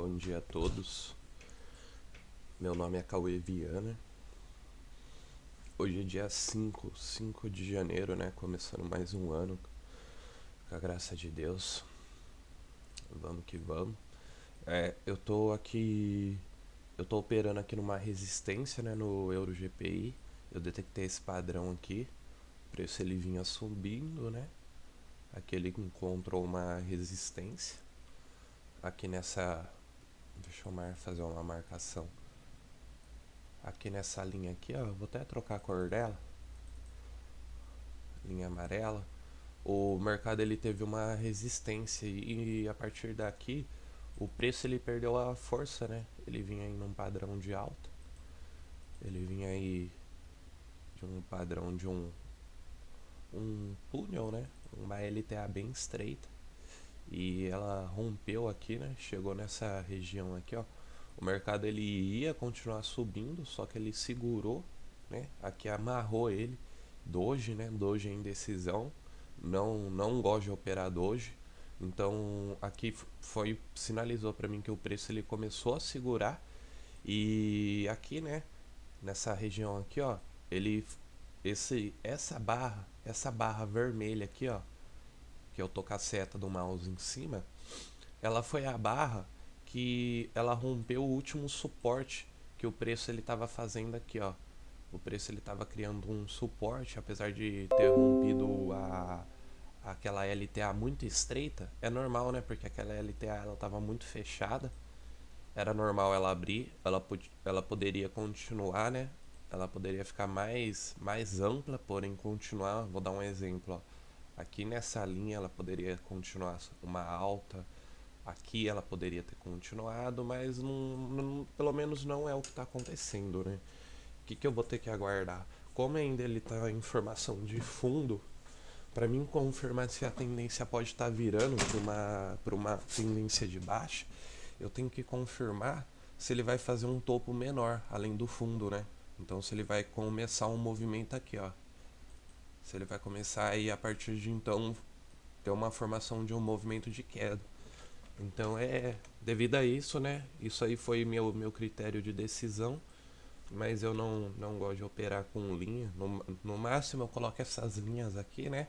Bom dia a todos. Meu nome é Cauê Viana. Hoje é dia 5 de janeiro, né? Começando mais um ano, com a graça de Deus. Vamos que vamos. Eu tô aqui. Eu tô operando aqui numa resistência, né? No Euro GPI. Eu detectei esse padrão aqui. O preço ele vinha subindo, né? Aqui ele encontrou uma resistência. Aqui nessa. Deixa eu fazer uma marcação. Aqui nessa linha aqui, ó. Vou até trocar a cor dela. Linha amarela. O mercado ele teve uma resistência e a partir daqui o preço ele perdeu a força, né? Ele vinha em um padrão de alta. Ele vinha aí de um padrão de um túnel, né? Uma LTA bem estreita. E ela rompeu aqui, né? Chegou nessa região aqui, ó. O mercado ele ia continuar subindo, só que ele segurou, né? Aqui amarrou ele. Doji, né? Doji em indecisão. Não gosto de operar doji. Então aqui foi sinalizou para mim que o preço ele começou a segurar e aqui, né? Nessa região aqui, ó, ele essa barra vermelha aqui, ó, que eu tô com a seta do mouse em cima, ela foi a barra que ela rompeu o último suporte que o preço ele estava fazendo aqui, ó. O preço ele estava criando um suporte, apesar de ter rompido aquela LTA muito estreita. É normal, né? Porque aquela LTA ela estava muito fechada. Era normal ela abrir, ela poderia continuar, né? Ela poderia ficar mais ampla, porém continuar. Vou dar um exemplo, ó. Aqui nessa linha ela poderia continuar uma alta. Aqui ela poderia ter continuado, mas pelo menos não é o que está acontecendo, né? O que eu vou ter que aguardar? Como ainda ele está em formação de fundo, para mim confirmar se a tendência pode estar virando para uma tendência de baixa, eu tenho que confirmar se ele vai fazer um topo menor, além do fundo, né? Então se ele vai começar um movimento aqui, ó. Se ele vai começar aí a partir de então ter uma formação de um movimento de queda. Então devido a isso, né? Isso aí foi meu critério de decisão. Mas eu não gosto de operar com linha. No máximo eu coloco essas linhas aqui, né?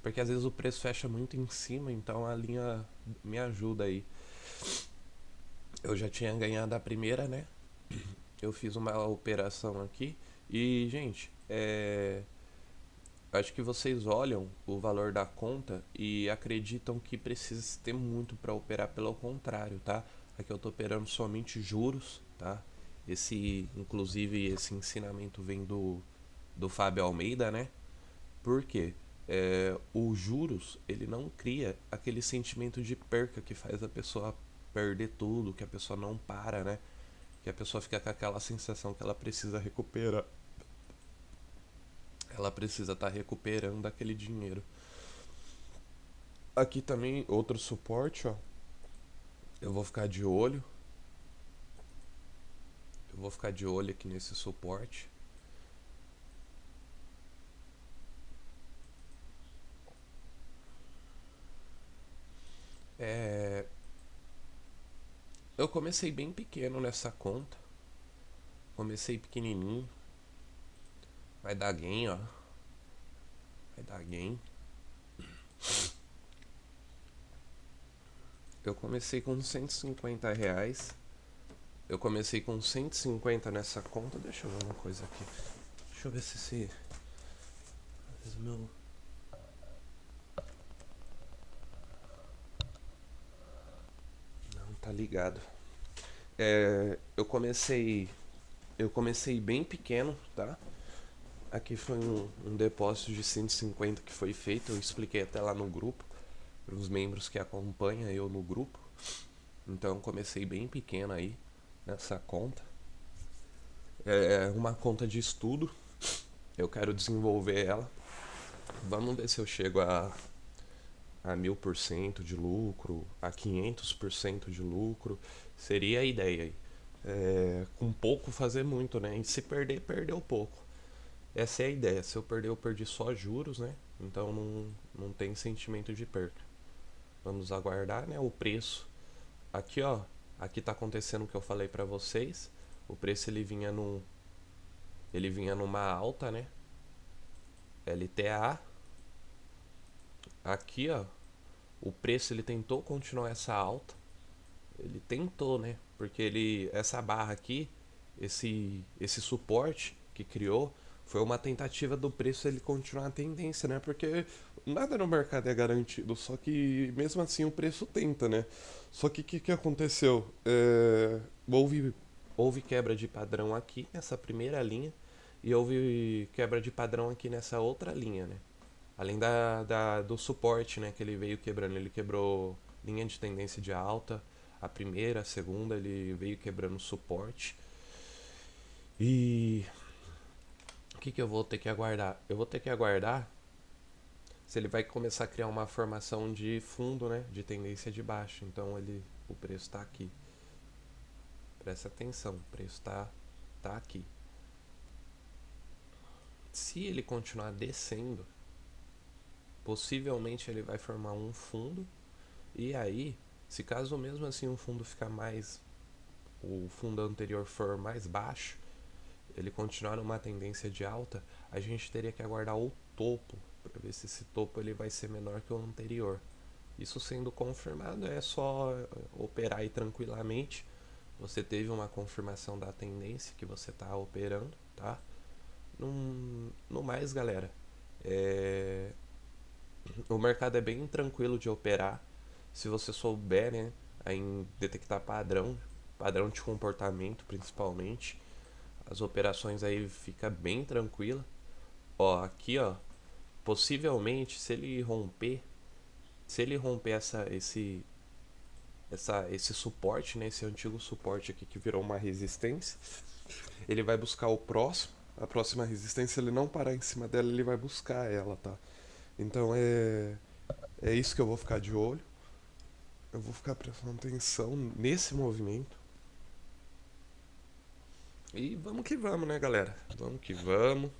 Porque às vezes o preço fecha muito em cima, então a linha me ajuda aí. Eu já tinha ganhado a primeira, né? Eu fiz uma operação aqui. E, gente, acho que vocês olham o valor da conta e acreditam que precisa ter muito para operar, pelo contrário, tá? Aqui eu tô operando somente juros, tá? Inclusive, esse ensinamento vem do Fábio Almeida, né? Por quê? O juros, ele não cria aquele sentimento de perca que faz a pessoa perder tudo, que a pessoa não para, né? Que a pessoa fica com aquela sensação que ela precisa recuperar. Ela precisa estar recuperando aquele dinheiro. Aqui também outro suporte, ó. Eu vou ficar de olho. Eu vou ficar de olho aqui nesse suporte. É, eu comecei bem pequeno nessa conta. Comecei pequenininho. Vai dar gain, ó. Vai dar gain. Eu comecei com R$ 150. Eu comecei com 150 nessa conta. Deixa eu ver uma coisa aqui. Deixa eu ver se às vezes meu. Não, tá ligado. Eu comecei bem pequeno, tá? Aqui foi um depósito de 150 que foi feito. Eu expliquei até lá no grupo, para os membros que acompanham eu no grupo. Então eu comecei bem pequeno aí nessa conta. É uma conta de estudo. Eu quero desenvolver ela. Vamos ver se eu chego a 1000% de lucro, a 500% de lucro. Seria a ideia aí. Com pouco fazer muito, né? E se perder, perdeu pouco. Essa é a ideia. Se eu perder, eu perdi só juros, né? Então não tem sentimento de perda. Vamos aguardar, né? O preço. Aqui, ó. Aqui tá acontecendo o que eu falei pra vocês. O preço ele vinha numa alta, né? LTA. Aqui, ó, o preço ele tentou continuar essa alta. Ele tentou, né? Porque essa barra aqui, esse suporte que criou, foi uma tentativa do preço ele continuar a tendência, né? Porque nada no mercado é garantido, só que mesmo assim o preço tenta, né? Só que o que aconteceu? Houve quebra de padrão aqui nessa primeira linha e houve quebra de padrão aqui nessa outra linha, né? Além do suporte, né, que ele veio quebrando. Ele quebrou linha de tendência de alta, a primeira, a segunda, ele veio quebrando suporte. E o que eu vou ter que aguardar? Eu vou ter que aguardar se ele vai começar a criar uma formação de fundo, né, de tendência de baixa. Então o preço está aqui. Presta atenção, o preço tá aqui. Se ele continuar descendo, possivelmente ele vai formar um fundo. E aí, se caso mesmo assim o fundo anterior for mais baixo, ele continuar numa tendência de alta, a gente teria que aguardar o topo para ver se esse topo ele vai ser menor que o anterior. Isso sendo confirmado, é só operar aí tranquilamente. Você teve uma confirmação da tendência que você está operando, tá? No mais, galera, é, o mercado é bem tranquilo de operar se você souber, né, em detectar padrão de comportamento principalmente. As operações aí fica bem tranquila. Ó, aqui, ó, possivelmente se ele romper esse suporte, né, esse antigo suporte aqui que virou uma resistência, ele vai buscar a próxima resistência, ele não parar em cima dela, ele vai buscar ela, tá? Então é isso que eu vou ficar de olho. Eu vou ficar prestando atenção nesse movimento. E vamos que vamos, né, galera? Vamos que vamos.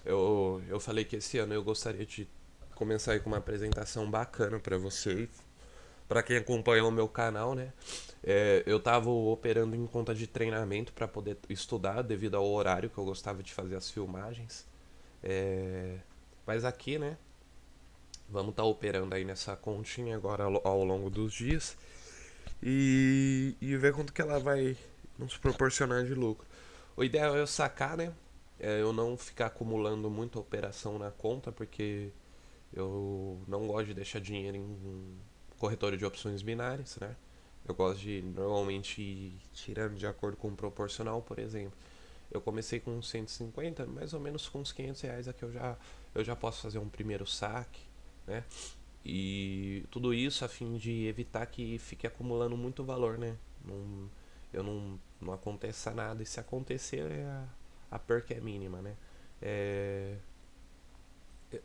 Eu falei que esse ano eu gostaria de começar aí com uma apresentação bacana pra vocês. Pra quem acompanhou o meu canal, né? Eu tava operando em conta de treinamento pra poder estudar devido ao horário que eu gostava de fazer as filmagens. É, mas aqui, né? Vamos estar operando aí nessa continha agora ao longo dos dias e ver quanto que ela vai nos proporcionar de lucro. O ideal é eu sacar, né? Eu não ficar acumulando muita operação na conta, porque eu não gosto de deixar dinheiro em corretora de opções binárias, né? Eu gosto de normalmente ir tirando de acordo com o proporcional, por exemplo. Eu comecei com 150, mais ou menos com uns R$ 500 aqui eu já posso fazer um primeiro saque, né? E tudo isso a fim de evitar que fique acumulando muito valor, né? Não aconteça nada. E se acontecer, a perca é mínima, né? É,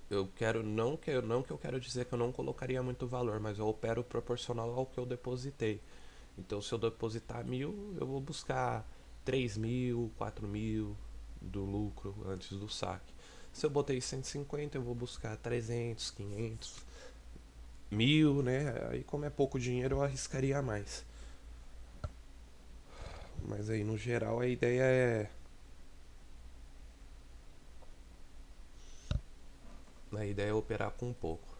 eu quero não que eu quero dizer que eu não colocaria muito valor, mas eu opero proporcional ao que eu depositei. Então, se eu depositar 1.000, eu vou buscar 3.000, 4.000 do lucro antes do saque. Se eu botei 150, eu vou buscar 300, 500, 1.000, né? Aí, como é pouco dinheiro, eu arriscaria mais. Mas aí, no geral, a ideia é operar com pouco.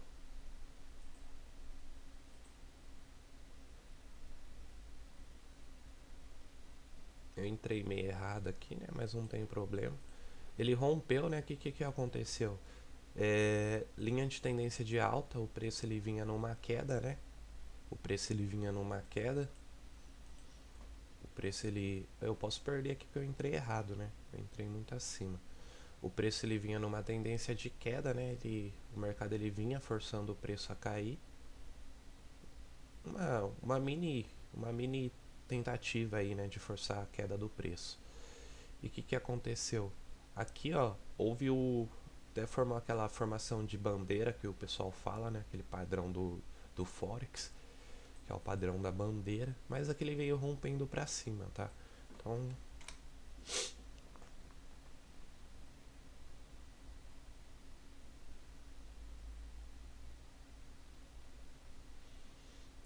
Eu entrei meio errado aqui, né? Mas não tem problema. Ele rompeu, né? O que aconteceu? Linha de tendência de alta, o preço ele vinha numa queda, né? O preço ele vinha numa queda. O preço ele. Eu posso perder aqui porque eu entrei errado, né? Eu entrei muito acima. O preço ele vinha numa tendência de queda, né? O mercado ele vinha forçando o preço a cair. Uma mini tentativa aí, né? De forçar a queda do preço. E o que aconteceu? Aqui, ó, houve o. Até formou aquela formação de bandeira que o pessoal fala, né? Aquele padrão do Forex, que é o padrão da bandeira. Mas aquele veio rompendo pra cima, tá? Então,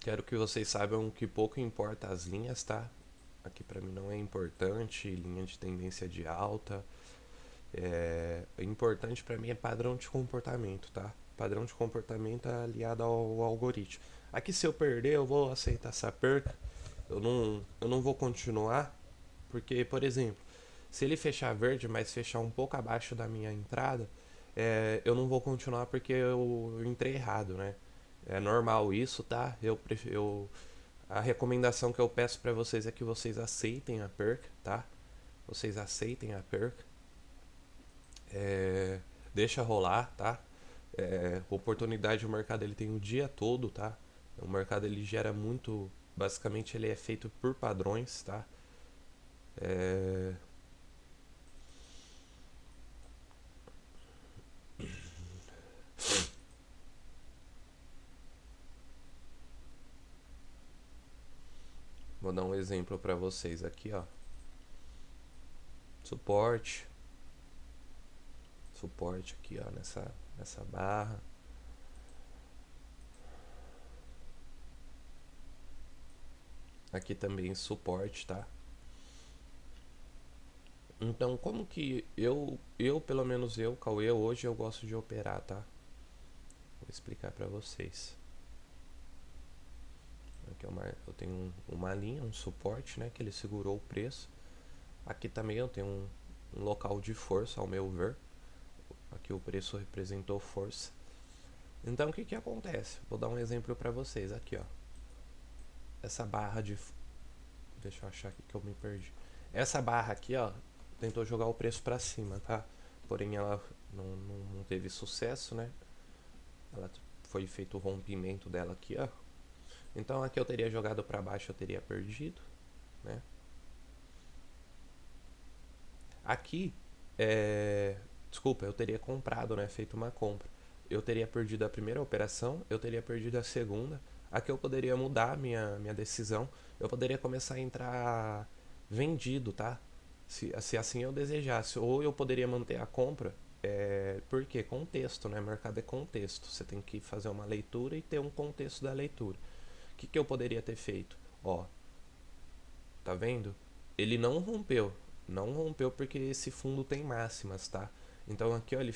Quero que vocês saibam que pouco importa as linhas, tá? Aqui pra mim não é importante linha de tendência de alta. O importante pra mim é padrão de comportamento, tá? Padrão de comportamento é aliado ao algoritmo. Aqui se eu perder, eu vou aceitar essa perca. Eu não vou continuar, porque, por exemplo, se ele fechar verde, mas fechar um pouco abaixo da minha entrada, eu não vou continuar porque eu entrei errado, né? É normal isso, tá? A recomendação que eu peço pra vocês é que vocês aceitem a perca, tá? Vocês aceitem a perca. É, deixa rolar, tá? Oportunidade o mercado ele tem o dia todo, tá? O mercado ele gera muito, basicamente ele é feito por padrões, tá? É, vou dar um exemplo para vocês aqui, ó. Suporte, suporte aqui, ó, nessa barra. Aqui também suporte, tá? Então, como que pelo menos eu, Cauê, hoje eu gosto de operar, tá? Vou explicar para vocês. Aqui eu tenho uma linha, um suporte, né? Que ele segurou o preço. Aqui também eu tenho um local de força, ao meu ver. Aqui o preço representou força. Então, o que que acontece? Vou dar um exemplo para vocês aqui, ó. Essa barra de... Deixa eu achar aqui que eu me perdi. Essa barra aqui, ó, tentou jogar o preço para cima, tá? Porém, ela não teve sucesso, né? Ela foi feito o rompimento dela aqui, ó. Então aqui eu teria jogado para baixo, eu teria perdido, né? Aqui, desculpa, eu teria comprado, né? Feito uma compra. Eu teria perdido a primeira operação, eu teria perdido a segunda. Aqui eu poderia mudar minha decisão. Eu poderia começar a entrar vendido, tá? Se assim eu desejasse. Ou eu poderia manter a compra. Por quê? Contexto, né? Mercado é contexto. Você tem que fazer uma leitura e ter um contexto da leitura. O que eu poderia ter feito? Ó, tá vendo? Ele não rompeu. Não rompeu porque esse fundo tem máximas, tá? Então aqui, ó, ele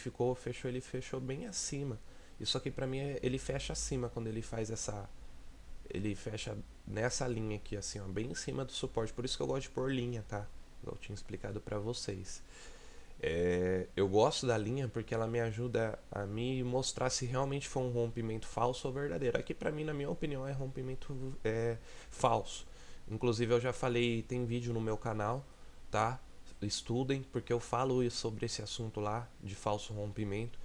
fechou bem acima. Isso aqui pra mim ele fecha acima quando ele faz ele fecha nessa linha aqui assim, ó, bem em cima do suporte. Por isso que eu gosto de pôr linha, tá? Eu tinha explicado pra vocês. Eu gosto da linha porque ela me ajuda a me mostrar se realmente foi um rompimento falso ou verdadeiro. Aqui pra mim, na minha opinião, é rompimento falso. Inclusive eu já falei, tem vídeo no meu canal, tá? Estudem, porque eu falo sobre esse assunto lá de falso rompimento.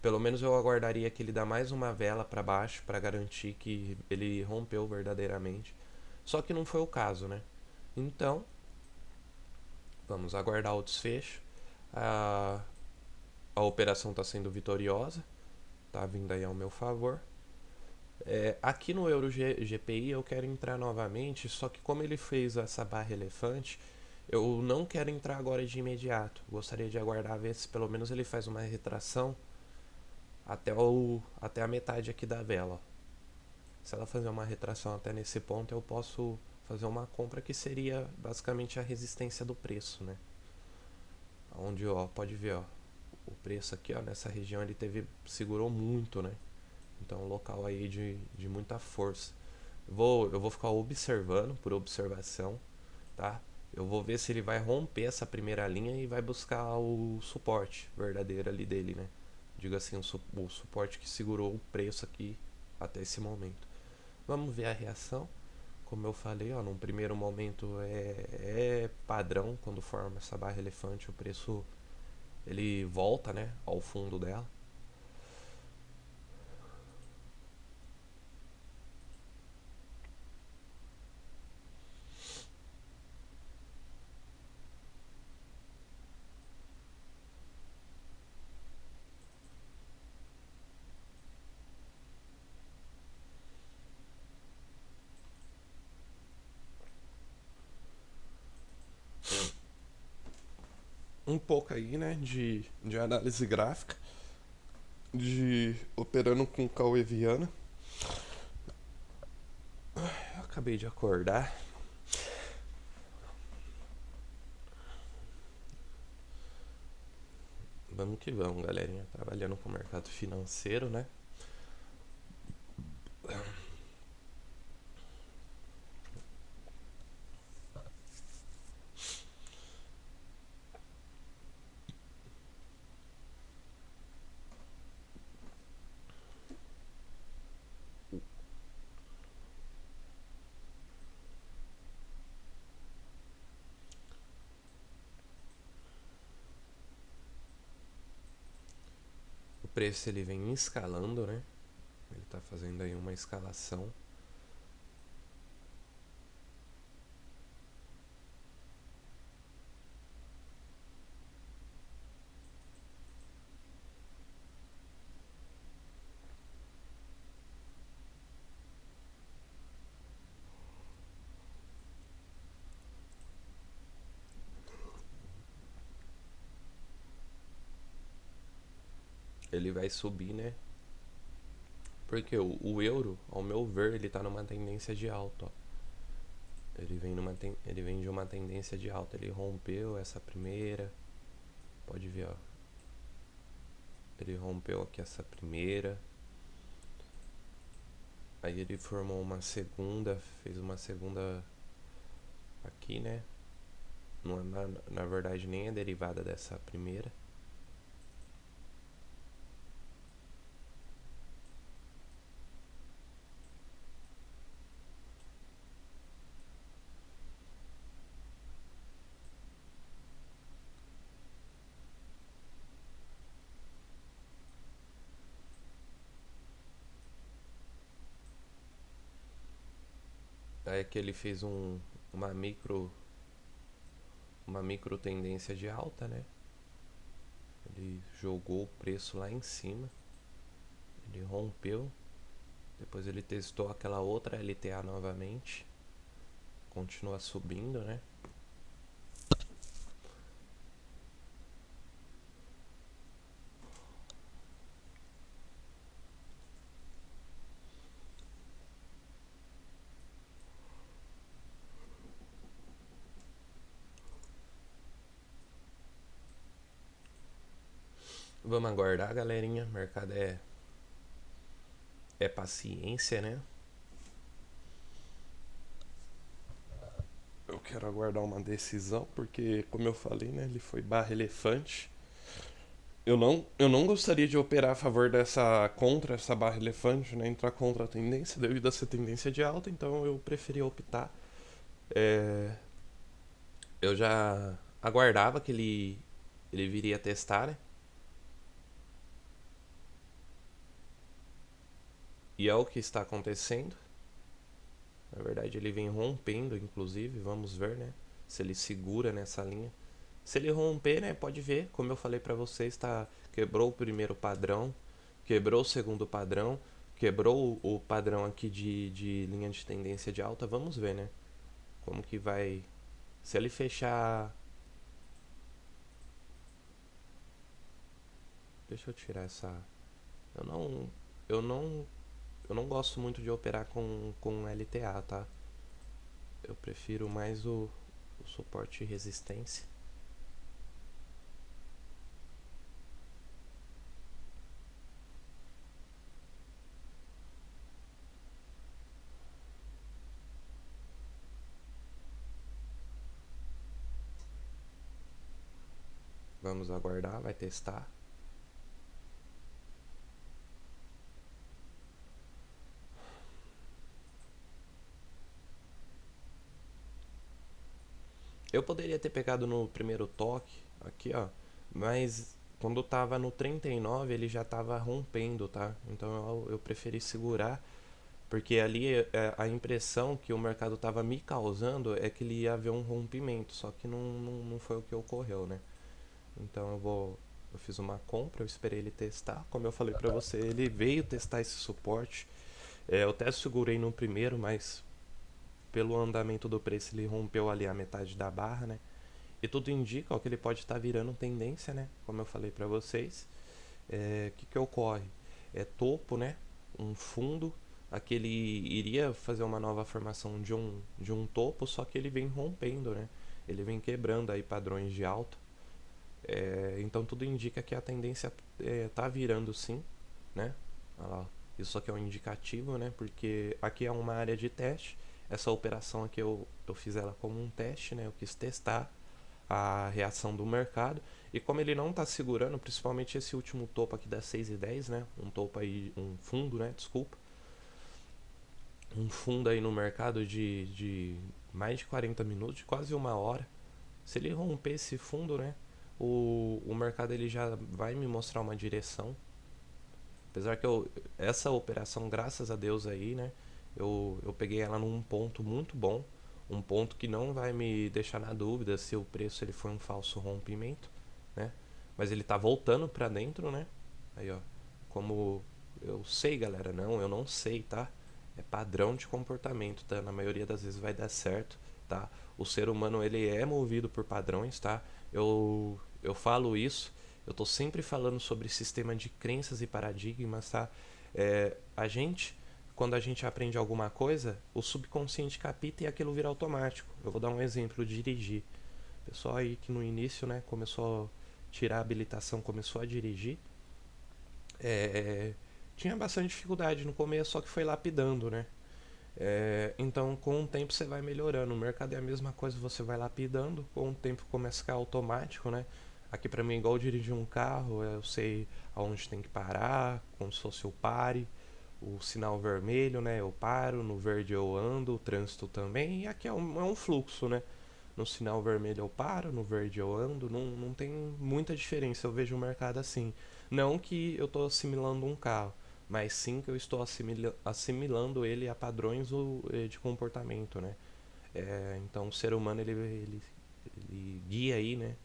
Pelo menos eu aguardaria que ele dá mais uma vela para baixo para garantir que ele rompeu verdadeiramente. Só que não foi o caso, né? Então, vamos aguardar o desfecho. A, a operação está sendo vitoriosa, tá vindo aí ao meu favor. Aqui no Euro GPI eu quero entrar novamente, só que como ele fez essa barra elefante, eu não quero entrar agora de imediato. Gostaria de aguardar ver se pelo menos ele faz uma retração até a metade aqui da vela. Se ela fazer uma retração até nesse ponto, eu posso fazer uma compra que seria basicamente a resistência do preço, né? Onde, ó, pode ver, ó, o preço aqui, ó, nessa região ele segurou muito, né? Então, um local aí de muita força. Eu vou ficar observando por observação, tá? Eu vou ver se ele vai romper essa primeira linha e vai buscar o suporte verdadeiro ali dele, né? Digo assim, o suporte que segurou o preço aqui até esse momento. Vamos ver a reação. Como eu falei, ó, num primeiro momento é padrão quando forma essa barra elefante, o preço ele volta, né, ao fundo dela. Um pouco aí, né, de análise gráfica, de operando com Cauê Viana. acabei de acordar. Vamos que vamos, galerinha. Trabalhando com o mercado financeiro, né? O preço ele vem escalando, né? Ele tá fazendo aí uma escalação. Ele vai subir, né? Porque o euro, ao meu ver, ele tá numa tendência de alta, ó. Ele vem de uma tendência de alta. Ele rompeu essa primeira. Pode ver, ó. Ele rompeu aqui essa primeira. Aí ele formou uma segunda, fez uma segunda aqui, né? Não, na verdade nem é derivada dessa primeira. Aí que ele fez uma micro uma micro tendência de alta, né? Ele jogou o preço lá em cima, ele rompeu, depois ele testou aquela outra LTA novamente, continua subindo, né? Vamos aguardar, galerinha. O mercado é paciência, né? Eu quero aguardar uma decisão, porque, como eu falei, né? Ele foi barra elefante. Eu não gostaria de operar a favor contra essa barra elefante, né? Entrar contra a tendência, devido a ser tendência de alta, então eu preferi optar. É, eu já aguardava que ele viria testar, né? E é o que está acontecendo. Na verdade, ele vem rompendo, inclusive, vamos ver, né? Se ele segura nessa linha. Se ele romper, né, pode ver, como eu falei pra vocês, tá, quebrou o primeiro padrão, quebrou o segundo padrão, quebrou o padrão aqui de linha de tendência de alta. Vamos ver, né? Como que vai. Se ele fechar. Deixa eu tirar essa. Eu não. Eu não. Eu não gosto muito de operar com LTA, tá? Eu prefiro mais o suporte e resistência. Vamos aguardar, vai testar. Eu poderia ter pegado no primeiro toque, aqui ó, mas quando tava no 39 ele já tava rompendo, tá? Então eu preferi segurar, porque ali a impressão que o mercado tava me causando é que ele ia haver um rompimento, só que não foi o que ocorreu, né? Então eu fiz uma compra, eu esperei ele testar, como eu falei pra você, ele veio testar esse suporte. Eu até segurei no primeiro, mas pelo andamento do preço ele rompeu ali a metade da barra, né? E tudo indica ó, que ele pode estar virando tendência, né? Como eu falei para vocês. O que ocorre? É topo, né? Um fundo, Aqui ele iria fazer uma nova formação de um topo, só que ele vem rompendo, né? Ele vem quebrando aí padrões de alta. Então tudo indica que a tendência tá virando sim, né? Olha lá, isso aqui é um indicativo, né? Porque aqui é uma área de teste. Essa operação aqui eu fiz ela como um teste, né? Eu quis testar a reação do mercado. E como ele não está segurando, principalmente esse último topo aqui das 6,10, né? Um topo aí, um fundo, né? Desculpa. Um fundo aí no mercado de mais de 40 minutos, de quase uma hora. Se ele romper esse fundo, né? O mercado ele já vai me mostrar uma direção. Apesar que essa operação, graças a Deus aí, né? Eu peguei ela num ponto muito bom. Um ponto que não vai me deixar na dúvida se o preço ele foi um falso rompimento, né? Mas ele tá voltando para dentro, né? Aí, ó. Como eu sei, galera, não, eu não sei, tá? É padrão de comportamento, tá? Na maioria das vezes vai dar certo, tá? O ser humano ele é movido por padrões, tá? Eu falo isso, eu tô sempre falando sobre sistema de crenças e paradigmas, tá? A gente, quando a gente aprende alguma coisa, o subconsciente capta e aquilo vira automático. Eu vou dar um exemplo, dirigir. O pessoal aí que no início, né, começou a tirar a habilitação, começou a dirigir, é, tinha bastante dificuldade no começo, só que foi lapidando, né? Então, com o tempo você vai melhorando. O mercado é a mesma coisa, você vai lapidando. Com o tempo começa a ficar automático, né? Aqui pra mim é igual dirigir um carro, eu sei aonde tem que parar, como se fosse o pare, o sinal vermelho, né? Eu paro, no verde eu ando, o trânsito também, e aqui é um fluxo, né? No sinal vermelho eu paro, no verde eu ando, não tem muita diferença. Eu vejo o mercado assim. Não que eu estou assimilando um carro, mas sim que eu estou assimilando ele a padrões de comportamento, né? Então o ser humano ele guia aí, né?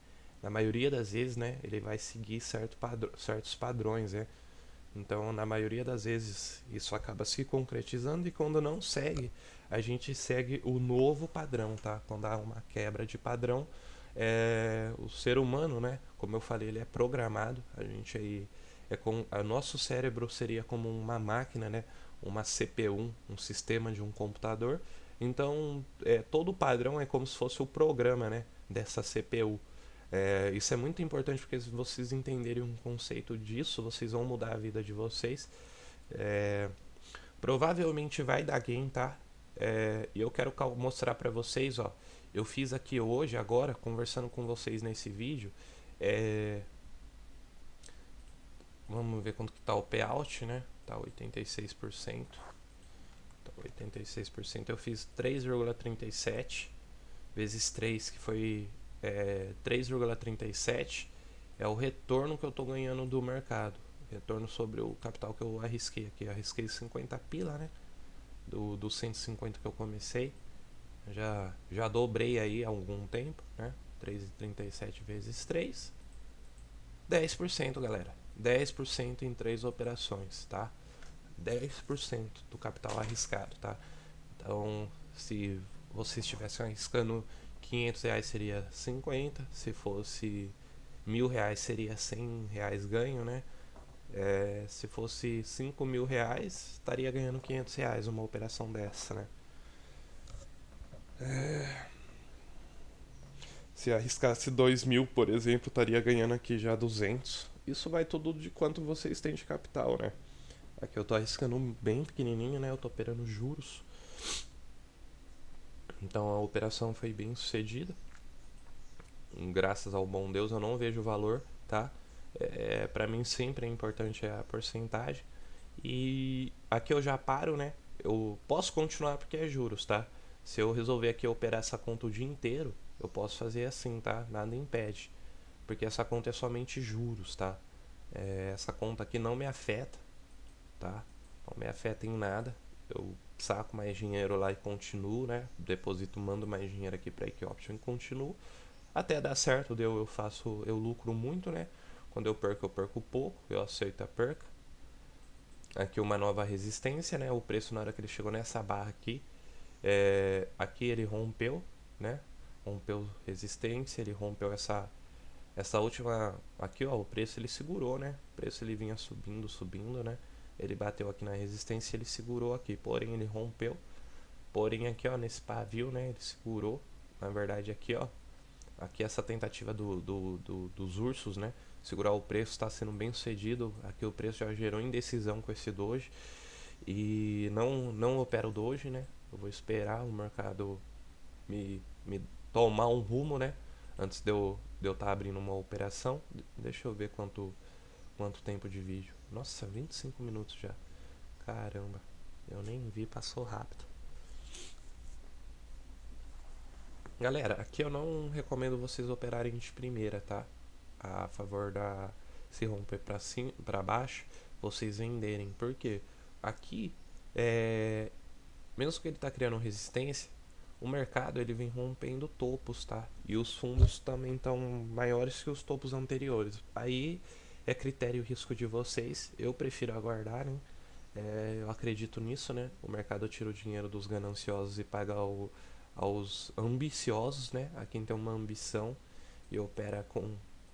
Na maioria das vezes, né? Ele vai seguir certos padrões, né? Então, na maioria das vezes, isso acaba se concretizando e quando não segue, a gente segue o novo padrão, tá? Quando há uma quebra de padrão, o ser humano, né? Como eu falei, ele é programado. A gente aí o nosso cérebro seria como uma máquina, né? Uma CPU, um sistema de um computador. Então, todo padrão é como se fosse o programa, né? Dessa CPU. Isso é muito importante porque se vocês entenderem um conceito disso, vocês vão mudar a vida de vocês. É, Provavelmente vai dar game, tá? E eu quero mostrar pra vocês, ó. Eu fiz aqui hoje, agora, conversando com vocês nesse vídeo. é, Vamos ver quanto que tá o payout, né? Tá 86%. Tá 86%. Eu fiz 3,37 vezes 3, que foi 3,37, é o retorno que eu estou ganhando do mercado. Retorno sobre o capital que eu arrisquei aqui. Eu arrisquei 50 pila, né? Do 150 que eu comecei. Já dobrei aí há algum tempo, né? 3,37 vezes 3. 10%, galera. 10% em 3 operações, tá? 10% do capital arriscado, tá? Então, se você estivesse arriscando R$ 500 seria 50, se fosse R$ 1.000 seria R$ 100 ganho, né? Se fosse R$ 5.000, estaria ganhando R$ 500 uma operação dessa, né? Se arriscasse 2.000, por exemplo, estaria ganhando aqui já 200. Isso vai tudo de quanto vocês têm de capital, né? Aqui eu tô arriscando bem pequenininho, né? Eu tô operando juros. Então a operação foi bem sucedida. Graças ao bom Deus eu não vejo valor, tá? Para mim sempre é importante a porcentagem. E aqui eu já paro, né? Eu posso continuar porque é juros, tá? Se eu resolver aqui operar essa conta o dia inteiro, eu posso fazer assim, tá? Nada impede. Porque essa conta é somente juros, tá? Essa conta aqui não me afeta, tá? Não me afeta em nada. Eu saco mais dinheiro lá e continuo, né? Deposito, mando mais dinheiro aqui para Equioption e continuo. Até dar certo, eu lucro muito, né? Quando eu perco pouco, eu aceito a perca. Aqui uma nova resistência, né? O preço na hora que ele chegou nessa barra aqui, aqui ele rompeu, né? Rompeu resistência, ele rompeu essa última aqui, ó, o preço ele segurou, né? O preço ele vinha subindo, subindo, né? Ele bateu aqui na resistência, ele segurou aqui, porém ele rompeu. Porém aqui, ó, nesse pavio, né, ele segurou. Na verdade aqui, ó, aqui essa tentativa dos ursos, né, segurar o preço está sendo bem sucedido. Aqui o preço já gerou indecisão com esse doji e não opera o doji, né. Eu vou esperar o mercado me tomar um rumo, né, antes de eu estar abrindo uma operação. Deixa eu ver quanto tempo de vídeo. Nossa, 25 minutos já. Caramba, eu nem vi, passou rápido. Galera, aqui eu não recomendo vocês operarem de primeira, tá? A favor da se romper para cima, para baixo, vocês venderem. Por quê? Aqui, é, mesmo que ele tá criando resistência, o mercado ele vem rompendo topos, tá? E os fundos também estão maiores que os topos anteriores. Aí é critério e risco de vocês. Eu prefiro aguardar, né? Eu acredito nisso, né? O mercado tira o dinheiro dos gananciosos e paga aos ambiciosos, né? A quem tem uma ambição e opera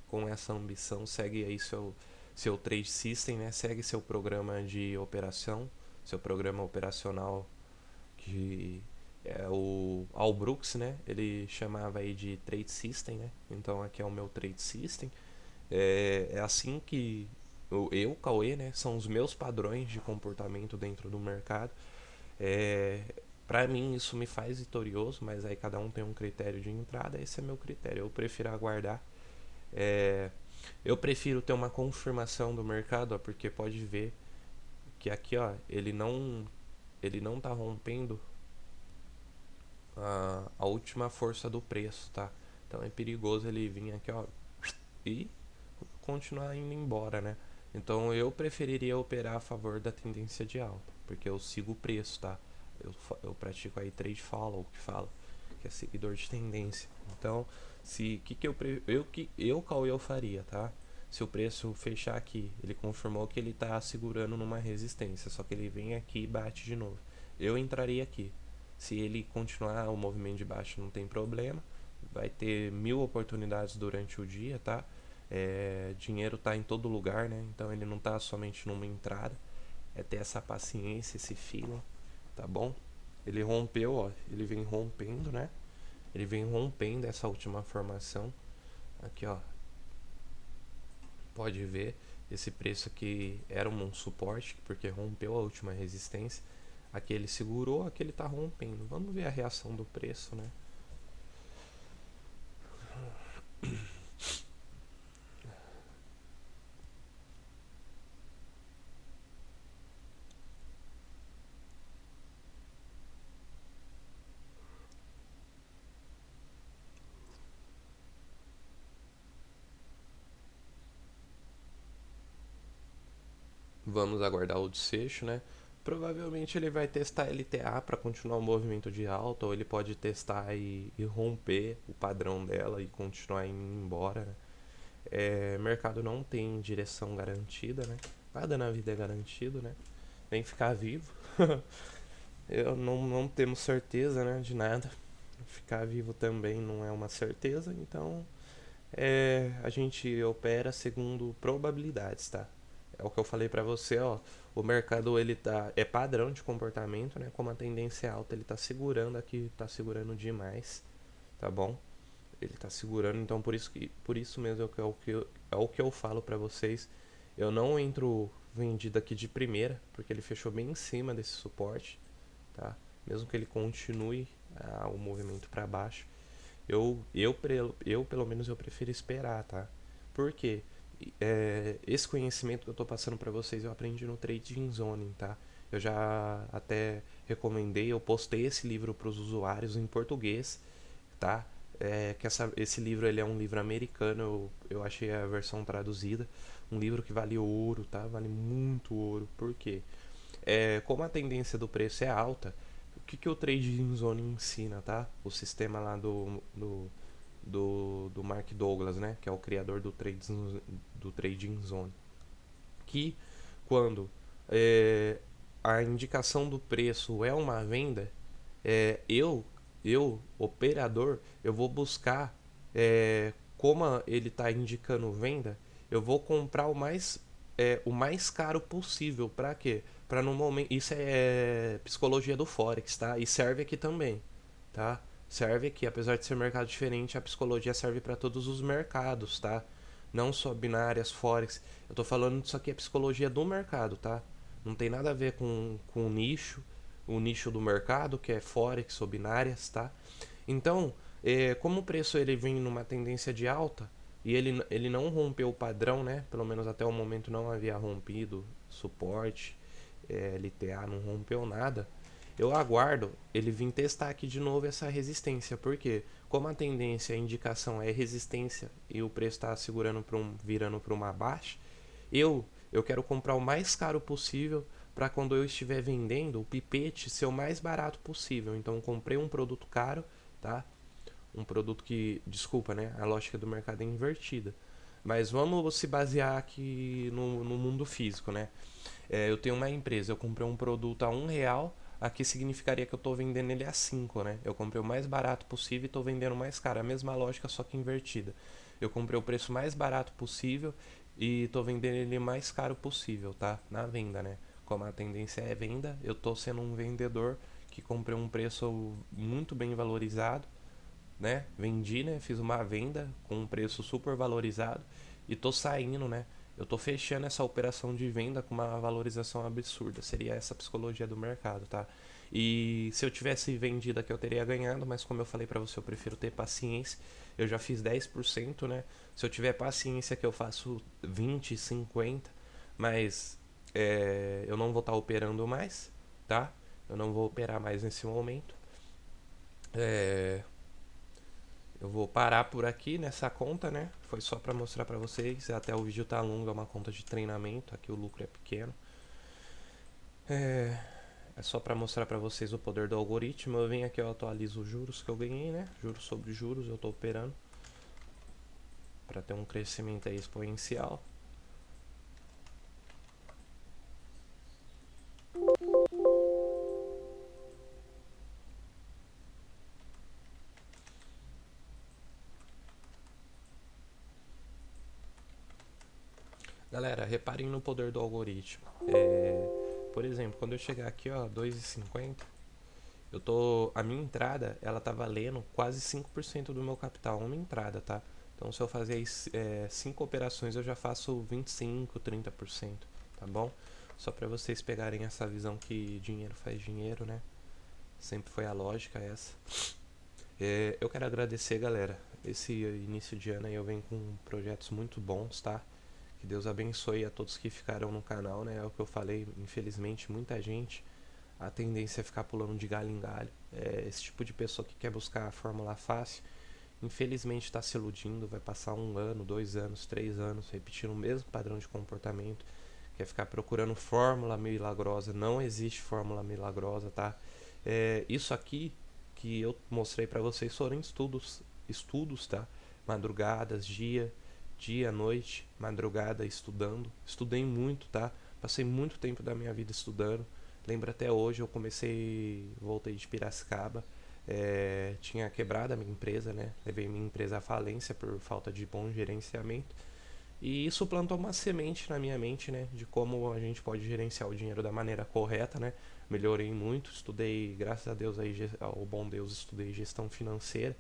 com essa ambição, segue aí seu trade system, né? Segue seu programa de operação, seu programa operacional, que é o Al Brooks, né? Ele chamava aí de trade system, né? Então aqui é o meu trade system. É assim que Cauê, né? São os meus padrões de comportamento dentro do mercado. É, para mim isso me faz vitorioso, mas aí cada um tem um critério de entrada. Esse é meu critério. Eu prefiro aguardar. É, eu prefiro ter uma confirmação do mercado, ó, porque pode ver que aqui, ó, ele não tá rompendo a última força do preço, tá? Então é perigoso ele vir aqui, ó, e continuar indo embora, né? Então eu preferiria operar a favor da tendência de alta, porque eu sigo o preço, tá? Eu pratico aí trade follow, que fala, que é seguidor de tendência. Então, se qual eu faria, tá? Se o preço fechar aqui, ele confirmou que ele está segurando numa resistência, só que ele vem aqui e bate de novo. Eu entraria aqui. Se ele continuar o movimento de baixo, não tem problema. Vai ter 1000 oportunidades durante o dia, tá? Dinheiro está em todo lugar, né? Então ele não está somente numa entrada. É ter essa paciência, esse feeling, tá bom? Ele rompeu, ó. Ele vem rompendo, né? Ele vem rompendo essa última formação. Aqui, ó. Pode ver. Esse preço aqui era um suporte, porque rompeu a última resistência. Aqui ele segurou, aqui ele tá rompendo. Vamos ver a reação do preço, né? Vamos aguardar o desfecho, né? Provavelmente ele vai testar LTA para continuar o movimento de alta, ou ele pode testar e romper o padrão dela e continuar indo embora, né? Mercado não tem direção garantida, né? Nada na vida é garantido, né? Nem ficar vivo. Eu não temos certeza, né, de nada. Ficar vivo também não é uma certeza, então a gente opera segundo probabilidades, tá? É o que eu falei pra você, ó. O mercado ele é padrão de comportamento, né? Como a tendência é alta, ele tá segurando aqui, tá segurando demais, tá bom? Ele tá segurando, então por isso mesmo é o que eu falo pra vocês. Eu não entro vendido aqui de primeira, porque ele fechou bem em cima desse suporte, tá? Mesmo que ele continue o movimento para baixo, eu pelo menos eu prefiro esperar, tá? Por quê? Esse conhecimento que eu tô passando para vocês eu aprendi no Trading Zone, tá? Eu já até recomendei, eu postei esse livro para os usuários em português, tá? Esse livro ele é um livro americano, eu achei a versão traduzida, um livro que vale ouro, tá? Vale muito ouro. Por quê? Como a tendência do preço é alta, o que o Trading Zone ensina, tá? O sistema lá do Mark Douglas, né? Que é o criador do Trading Zone. Que quando é, a indicação do preço é uma venda, eu, operador, eu vou buscar, como ele está indicando venda, eu vou comprar o mais o mais caro possível. Pra quê? Pra no momento. Isso é psicologia do Forex, tá? E serve aqui também, tá? Serve aqui, apesar de ser mercado diferente, a psicologia serve para todos os mercados, tá? Não só binárias, Forex. Eu tô falando disso aqui é psicologia do mercado, tá? Não tem nada a ver com o nicho do mercado, que é Forex ou binárias, tá? Então, como o preço ele vem numa tendência de alta e ele não rompeu o padrão, né? Pelo menos até o momento não havia rompido suporte, LTA não rompeu nada. Eu aguardo ele vir testar aqui de novo essa resistência, porque como a tendência, a indicação é resistência e o preço está segurando virando para uma baixa, eu quero comprar o mais caro possível para quando eu estiver vendendo o pipete ser o mais barato possível. Então eu comprei um produto caro, tá? Um produto que, desculpa, né? A lógica do mercado é invertida. Mas vamos se basear aqui no mundo físico, né? Eu tenho uma empresa, eu comprei um produto a R$ 1, aqui significaria que eu estou vendendo ele a 5, né? Eu comprei o mais barato possível e estou vendendo mais caro. A mesma lógica, só que invertida. Eu comprei o preço mais barato possível e estou vendendo ele mais caro possível, tá? Na venda, né? Como a tendência é venda, eu estou sendo um vendedor que comprei um preço muito bem valorizado, né? Vendi, né? Fiz uma venda com um preço super valorizado e tô saindo, né? Eu tô fechando essa operação de venda com uma valorização absurda. Seria essa a psicologia do mercado, tá? E se eu tivesse vendido aqui eu teria ganhado, mas como eu falei pra você, eu prefiro ter paciência. Eu já fiz 10%, né? Se eu tiver paciência que eu faço 20, 50, mas eu não vou estar operando mais, tá? Eu não vou operar mais nesse momento. É, eu vou parar por aqui nessa conta, né? Foi só para mostrar para vocês. Até o vídeo tá longo, é uma conta de treinamento. Aqui o lucro é pequeno. É só para mostrar para vocês o poder do algoritmo. Eu venho aqui, eu atualizo os juros que eu ganhei, né? Juros sobre juros, eu tô operando para ter um crescimento aí exponencial. Galera, reparem no poder do algoritmo. Por exemplo, quando eu chegar aqui, ó, 2,50, a minha entrada, ela tá valendo quase 5% do meu capital, uma entrada, tá? Então se eu fazer 5 operações, eu já faço 25, 30%, tá bom? Só para vocês pegarem essa visão que dinheiro faz dinheiro, né? Sempre foi a lógica essa. Eu quero agradecer, galera. Esse início de ano aí eu venho com projetos muito bons, tá? Que Deus abençoe a todos que ficaram no canal, né? É o que eu falei, infelizmente, muita gente a tendência é ficar pulando de galho em galho. Esse tipo de pessoa que quer buscar a fórmula fácil, infelizmente está se iludindo, vai passar 1 ano, 2 anos, 3 anos repetindo o mesmo padrão de comportamento, quer ficar procurando fórmula milagrosa. Não existe fórmula milagrosa, tá? Isso aqui que eu mostrei para vocês foram estudos, tá? Madrugadas, dia, noite, madrugada estudando. Estudei muito, tá? Passei muito tempo da minha vida estudando. Lembro até hoje, voltei de Piracicaba. Tinha quebrado a minha empresa, né? Levei minha empresa à falência por falta de bom gerenciamento. E isso plantou uma semente na minha mente, né? De como a gente pode gerenciar o dinheiro da maneira correta, né? Melhorei muito, estudei, graças a Deus, ao bom Deus, estudei gestão financeira.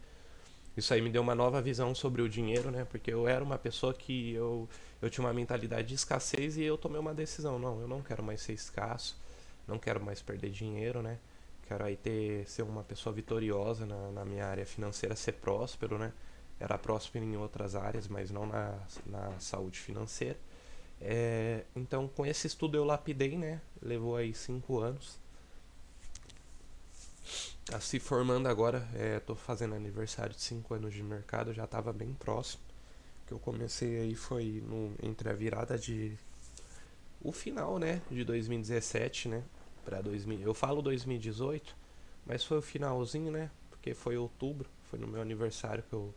Isso aí me deu uma nova visão sobre o dinheiro, né? Porque eu era uma pessoa que eu tinha uma mentalidade de escassez e eu tomei uma decisão. Não, eu não quero mais ser escasso, não quero mais perder dinheiro, né? Quero aí ser uma pessoa vitoriosa na minha área financeira, ser próspero, né? Era próspero em outras áreas, mas não na saúde financeira. Então, com esse estudo eu lapidei, né? Levou aí 5 anos. Tá se formando agora, tô fazendo aniversário de 5 anos de mercado, já estava bem próximo. Que eu comecei aí foi entre a virada de o final, né, de 2017, né, para 2000. Eu falo 2018, mas foi o finalzinho, né? Porque foi outubro, foi no meu aniversário que eu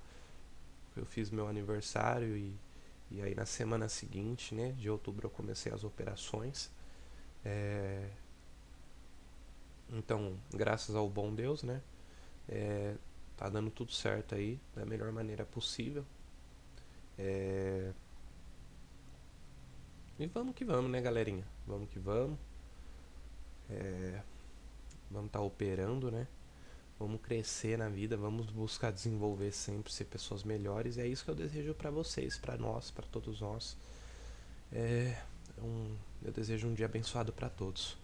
fiz meu aniversário e aí na semana seguinte, né, de outubro eu comecei as operações. É, então, graças ao bom Deus, né, tá dando tudo certo aí da melhor maneira possível. É, E vamos que vamos, né, galerinha? Vamos que vamos. Vamos estar operando, né? Vamos crescer na vida, vamos buscar desenvolver sempre, ser pessoas melhores. E é isso que eu desejo pra vocês, pra nós, pra todos nós. É eu desejo um dia abençoado pra todos.